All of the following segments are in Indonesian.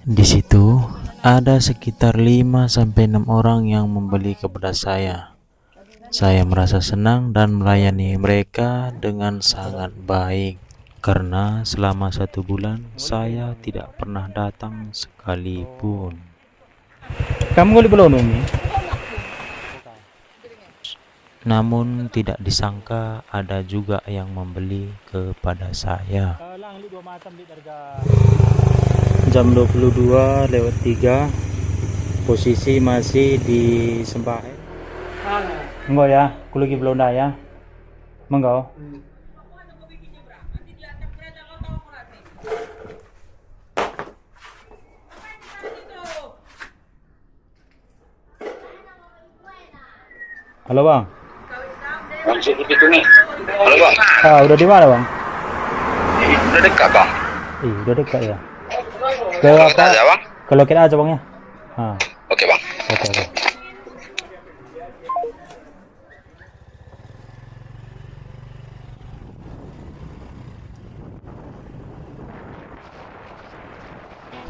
Di situ ada sekitar 5-6 orang yang membeli kepada saya. Saya merasa senang dan melayani mereka dengan sangat baik karena selama 1 bulan saya tidak pernah datang sekalipun. Kamu boleh belum nih? Namun tidak disangka ada juga yang membeli kepada saya. Jam 22:03, posisi masih di Sembahe. Enggak ya, aku lagi belum dah ya. Enggak. Halo bang. Masuk begitu nih. Halo bang. Udah di mana bang? Udah dekat bang. Udah dekat ya. Ke Kalau apa? aja bang. Ke loket aja bang ya. Oke bang. Oke.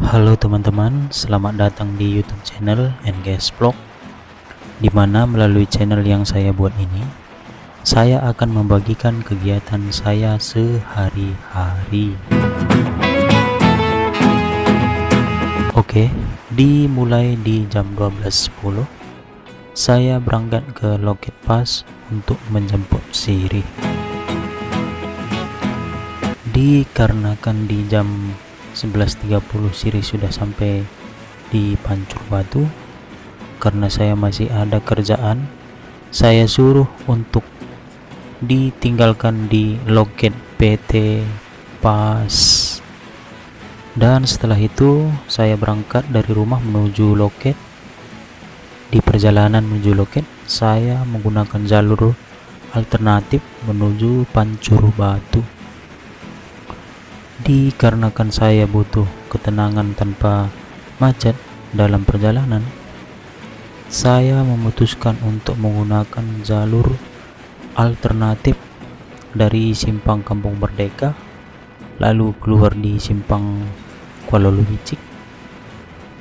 Halo teman-teman, selamat datang di YouTube channel NGS Vlog, di mana melalui channel yang saya buat ini, saya akan membagikan kegiatan saya sehari-hari. Oke, dimulai di jam 12.10, saya berangkat ke loket pas untuk menjemput Sirih. Dikarenakan di jam 11.30 Sirih sudah sampai di Pancur Batu, karena saya masih ada kerjaan, saya suruh untuk ditinggalkan di loket PT Pas. Dan setelah itu saya berangkat dari rumah menuju loket. Di perjalanan menuju loket, saya menggunakan jalur alternatif menuju Pancur Batu. Dikarenakan saya butuh ketenangan tanpa macet dalam perjalanan, saya memutuskan untuk menggunakan jalur alternatif dari simpang Kampung Merdeka, lalu keluar di simpang Kuala Lumpur.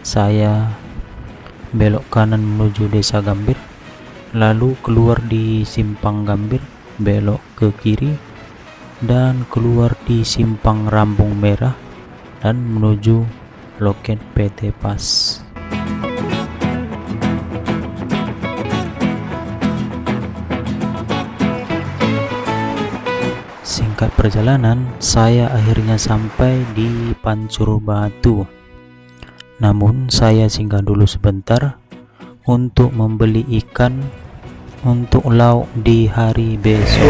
Saya belok kanan menuju Desa Gambir, lalu keluar di simpang Gambir, belok ke kiri dan keluar di simpang Rambung Merah dan menuju loket PT Pas. Singkat perjalanan, saya akhirnya sampai di Pancur Batu. Namun saya singgah dulu sebentar untuk membeli ikan untuk lauk di hari besok.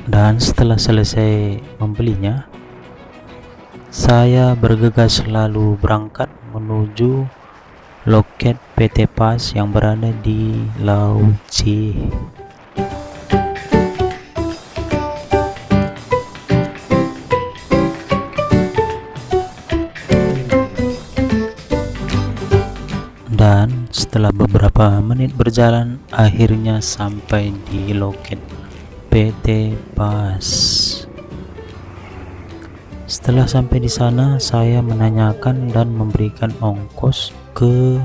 Dan setelah selesai membelinya, saya bergegas lalu berangkat menuju loket PT Pas yang berada di Lauci. Dan setelah beberapa menit berjalan, akhirnya sampai di loket PT Pas. Setelah sampai di sana, saya menanyakan dan memberikan ongkos ke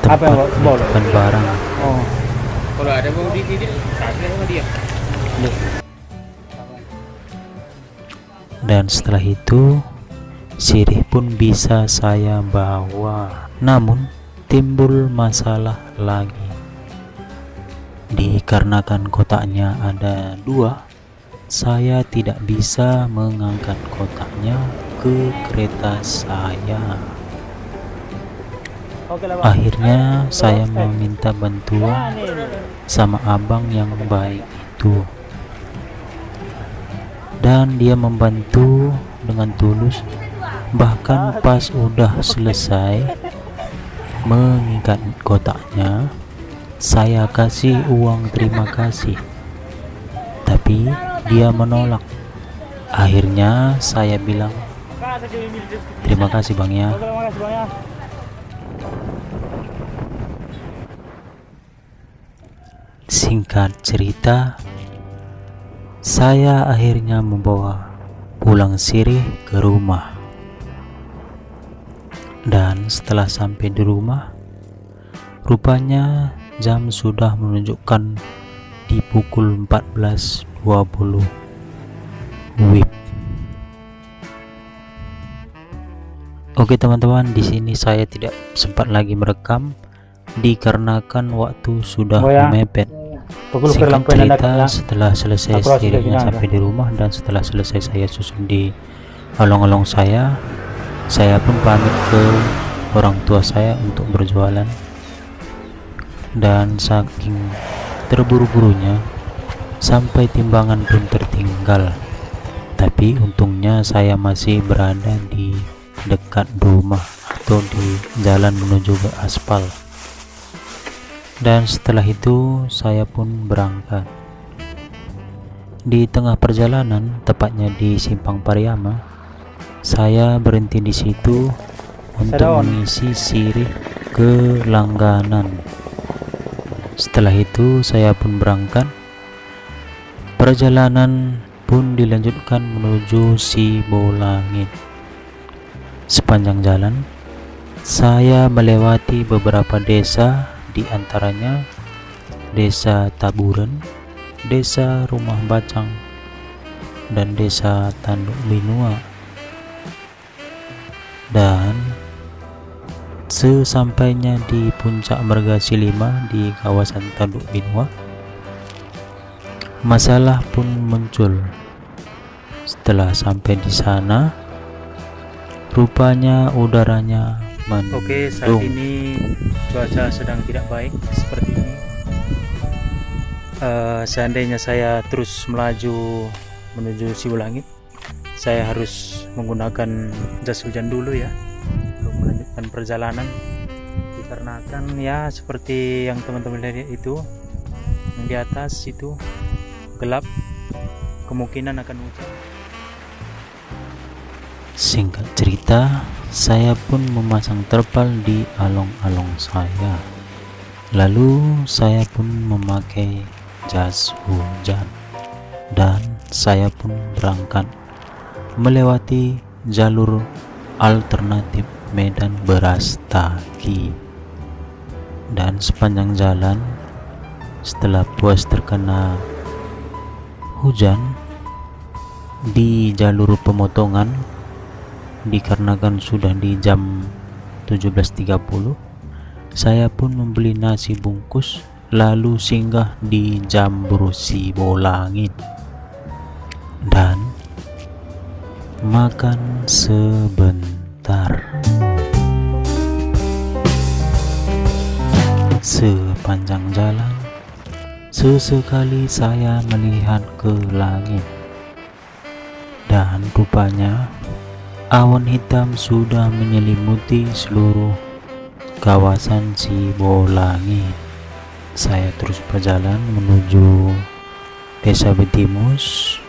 tempat menitipkan barang. Kalau ada mau dititip, kasih sama dia. Dan setelah itu, Sirih pun bisa saya bawa. Namun timbul masalah lagi. Dikarenakan kotaknya ada 2, saya tidak bisa mengangkat kotaknya ke kereta saya. Akhirnya saya meminta bantuan sama abang yang baik itu, dan dia membantu dengan tulus. Bahkan pas udah selesai mengikat kotaknya, saya kasih uang terima kasih, tapi dia menolak. Akhirnya saya bilang, terima kasih bang ya. Singkat cerita, saya akhirnya membawa pulang sirih ke rumah. Dan setelah sampai di rumah, rupanya jam sudah menunjukkan di pukul 14.20 WIB. Oke teman-teman, di sini saya tidak sempat lagi merekam dikarenakan waktu sudah mepet. Singkat cerita, setelah selesai sirihnya sampai di rumah dan setelah selesai saya susun di olong-olong saya pun pamit ke orang tua saya untuk berjualan. Dan saking terburu-burunya sampai timbangan pun tertinggal. Tapi untungnya saya masih berada di dekat rumah atau di jalan menuju ke aspal. Dan setelah itu saya pun berangkat. Di tengah perjalanan, tepatnya di Simpang Pariama, saya berhenti di situ untuk mengisi sirih ke langganan. Setelah itu saya pun berangkat. Perjalanan pun dilanjutkan menuju Sibolangit. Sepanjang jalan saya melewati beberapa desa, di antaranya Desa Taburan, Desa Rumah Bacang, dan Desa Tanduk Binua. Dan sesampainya di puncak Mergasi 5 di kawasan Tanduk Binua, masalah pun muncul. Setelah sampai di sana, rupanya udaranya mendung. Oke, saat ini cuaca sedang tidak baik seperti ini. Seandainya saya terus melaju menuju Sibolangit, saya harus menggunakan jas hujan dulu ya untuk melanjutkan perjalanan, dikarenakan ya seperti yang teman-teman lihat itu, yang di atas itu gelap, kemungkinan akan hujan. Singkat cerita, saya pun memasang terpal di along-along saya. Lalu saya pun memakai jas hujan dan saya pun berangkat melewati jalur alternatif Medan Brastagi. Dan sepanjang jalan, setelah puas terkena hujan di jalur pemotongan, dikarenakan sudah di jam 17.30, saya pun membeli nasi bungkus lalu singgah di Jambur Sibolangit dan makan sebentar. Sepanjang jalan, sesekali saya melihat ke langit dan rupanya awan hitam sudah menyelimuti seluruh kawasan Sibolangit. Saya terus berjalan menuju Desa Betimus.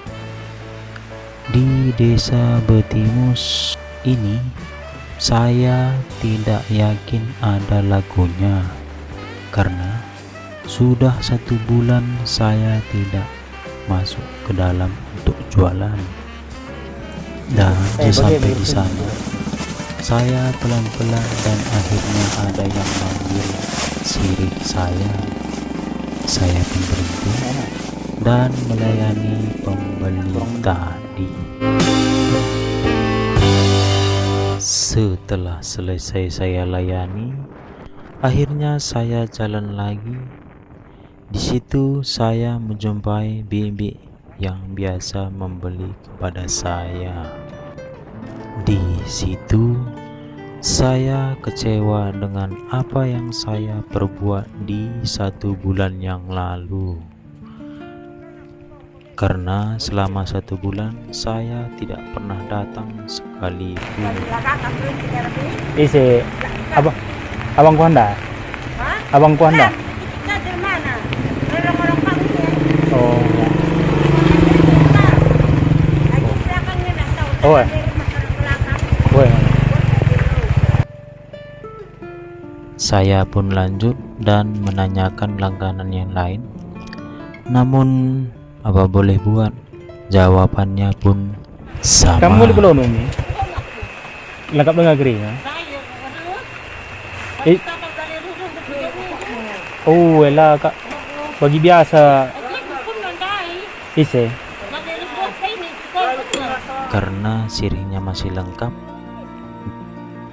Di Desa Betimus ini saya tidak yakin ada lagunya karena sudah 1 bulan saya tidak masuk ke dalam untuk jualan. Dan sampai di sana saya pelan-pelan dan akhirnya ada yang manggil sirih saya. Saya pun berhenti dan melayani pembeli tadi. Setelah selesai saya layani, akhirnya saya jalan lagi. Di situ saya menjumpai bibi yang biasa membeli kepada saya. Di situ saya kecewa dengan apa yang saya perbuat di 1 bulan yang lalu, karena selama 1 bulan saya tidak pernah datang sekalipun. Isi abang Kuanda? Abang Kuanda? Oh ya. Oh ya. Saya pun lanjut dan menanyakan langganan yang lain. Namun apa boleh buat, jawabannya pun sama. Kamu boleh belum nih? Lengkap dengan kering ya? Oh, elah kak. Bagi biasa. Ise. Karena sirihnya masih lengkap,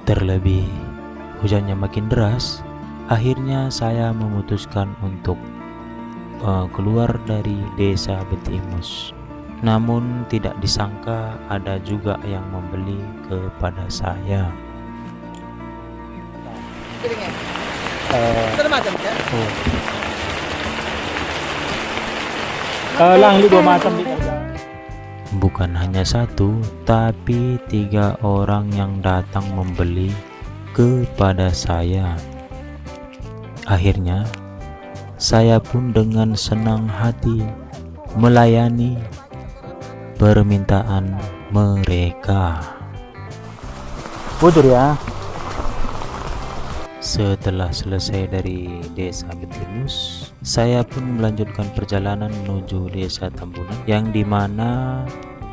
terlebih hujannya makin deras, akhirnya saya memutuskan untuk keluar dari desa Betimus. Namun tidak disangka ada juga yang membeli kepada saya. Lang lu 2 macam di Bukan hanya satu, tapi 3 orang yang datang membeli kepada saya. Akhirnya, saya pun dengan senang hati melayani permintaan mereka. Bujur ya. Setelah selesai dari desa Betimus, saya pun melanjutkan perjalanan menuju desa Tambunan, yang dimana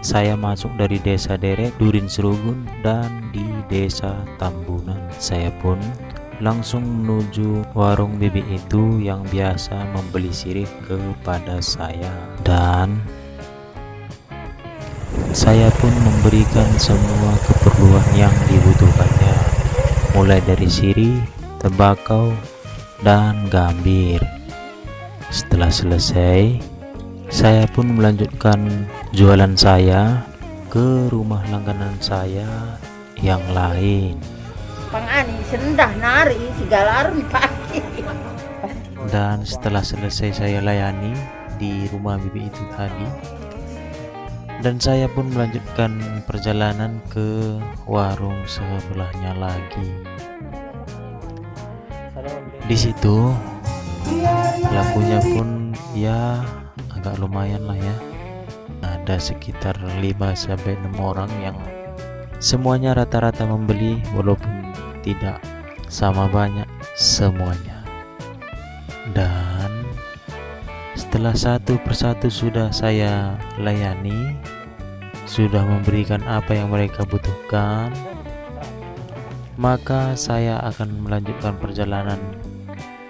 saya masuk dari desa Derek, Durin Serugun, dan di desa Tambunan. Saya pun langsung menuju warung bibi itu yang biasa membeli sirih kepada saya, dan saya pun memberikan semua keperluan yang dibutuhkannya, mulai dari sirih, tembakau, dan gambir. Setelah selesai, saya pun melanjutkan jualan saya ke rumah langganan saya yang lain. Pangani sendah nari segala pagi. Dan setelah selesai saya layani di rumah bibi itu tadi, dan saya pun melanjutkan perjalanan ke warung sebelahnya lagi. Di situ lakunya pun ya agak lumayan lah ya. Ada sekitar 5-6 orang yang semuanya rata-rata membeli, walaupun tidak sama banyak semuanya. Dan setelah satu persatu sudah saya layani, sudah memberikan apa yang mereka butuhkan, maka saya akan melanjutkan perjalanan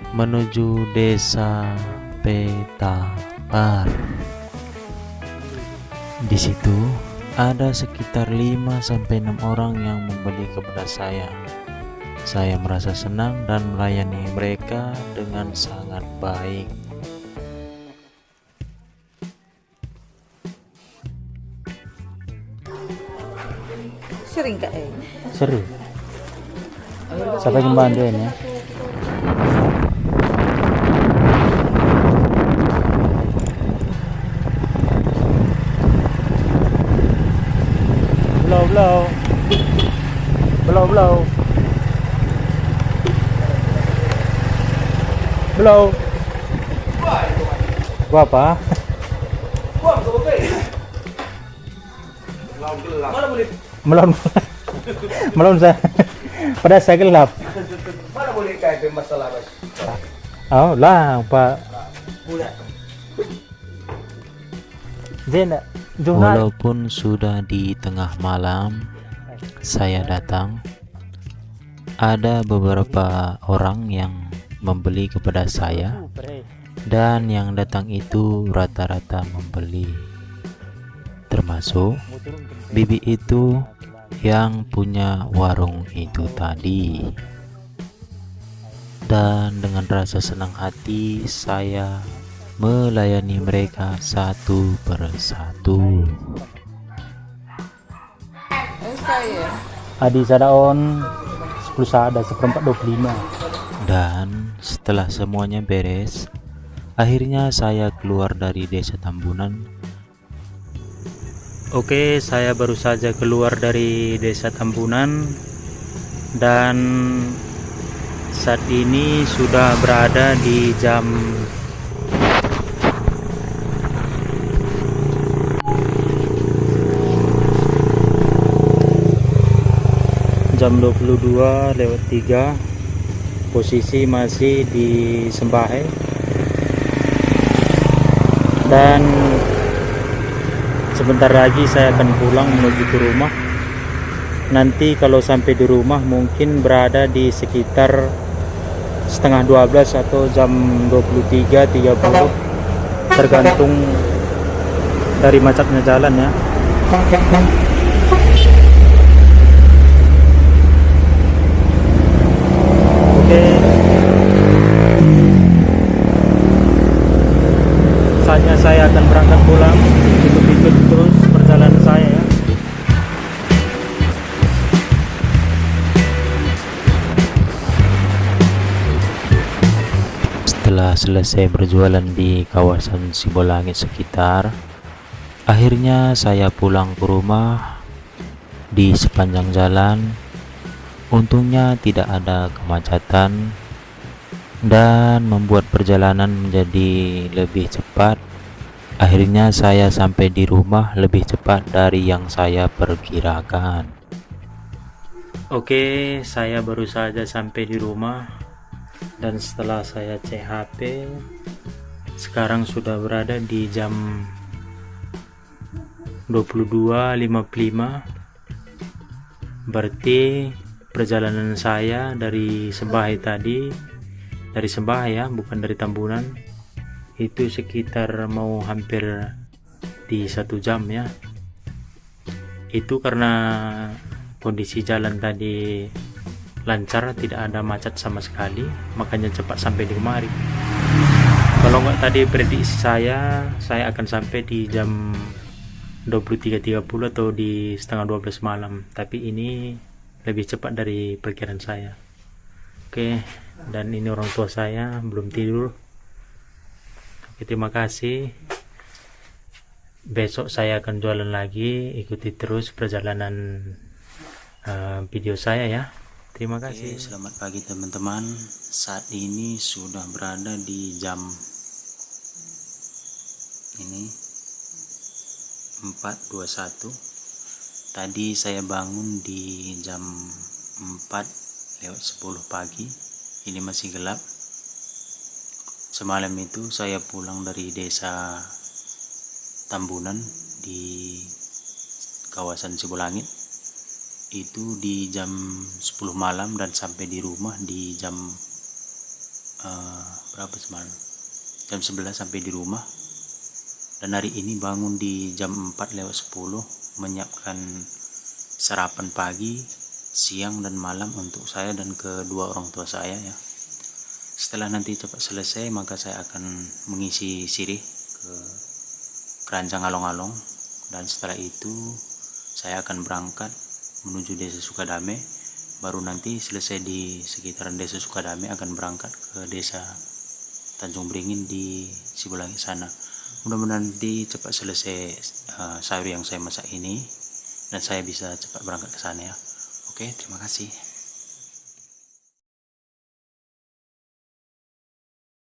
menuju desa Petapar. Di situ ada sekitar 5-6 orang yang membeli kepada saya. Saya merasa senang dan melayani mereka dengan sangat baik. Sering kak Seru. Sampai kembali ya. Blow. Gua apa? Melon. Melon saya. Pada saya gelap. Mana boleh kayak masalah Mas? Oh lah, Pak. Zena, Walaupun sudah di tengah malam, saya datang. Ada beberapa orang yang membeli kepada saya, dan yang datang itu rata-rata membeli, termasuk bibi itu yang punya warung itu tadi. Dan dengan rasa senang hati saya melayani mereka satu persatu. Adi sadaon 10 sada 1/4 25. Dan setelah semuanya beres, akhirnya saya keluar dari desa Tambunan. Oke, saya baru saja keluar dari desa Tambunan dan saat ini sudah berada di jam 22:03. Posisi masih di Sembahe. Dan sebentar lagi saya akan pulang menuju ke rumah. Nanti kalau sampai di rumah mungkin berada di sekitar setengah 12 atau jam 23.30, tergantung dari macetnya jalan ya. Oke, saatnya saya akan berangkat pulang. Ikut terus perjalanan saya ya. Setelah selesai berjualan di kawasan Sibolangit sekitar, akhirnya saya pulang ke rumah. Di sepanjang jalan, untungnya tidak ada kemacetan dan membuat perjalanan menjadi lebih cepat. Akhirnya saya sampai di rumah lebih cepat dari yang saya perkirakan. Oke, saya baru saja sampai di rumah dan setelah saya cek HP, sekarang sudah berada di jam 22.55. Berarti perjalanan saya dari Sembahe tadi, dari Sembahe ya, bukan dari Tambunan, itu sekitar mau hampir di 1 jam ya. Itu karena kondisi jalan tadi lancar, tidak ada macet sama sekali, makanya cepat sampai di kemari. Kalau nggak tadi prediksi saya akan sampai di jam 23.30 atau di setengah 12 malam, tapi ini lebih cepat dari perkiraan saya. Oke, dan ini orang tua saya belum tidur. Oke, terima kasih. Besok saya akan jualan lagi, ikuti terus perjalanan video saya ya. Terima kasih. Oke, selamat pagi teman-teman. Saat ini sudah berada di jam ini 4.21. Tadi saya bangun di jam 4:10 pagi. Ini masih gelap. Semalam itu saya pulang dari desa Tambunan di kawasan Sibolangit. Itu di jam 10 malam dan sampai di rumah di jam berapa semalam? Jam 11 sampai di rumah. Dan hari ini bangun di jam 4:10 menyiapkan sarapan pagi, siang dan malam untuk saya dan kedua orang tua saya ya. Setelah nanti cepat selesai, maka saya akan mengisi sirih ke keranjang along-along, dan setelah itu saya akan berangkat menuju desa Sukadame. Baru nanti selesai di sekitaran desa Sukadame akan berangkat ke desa Tanjung Beringin di Sibolangit sana. Mudah-mudahan nanti cepat selesai sayur yang saya masak ini dan saya bisa cepat berangkat ke sana ya. Oke, terima kasih.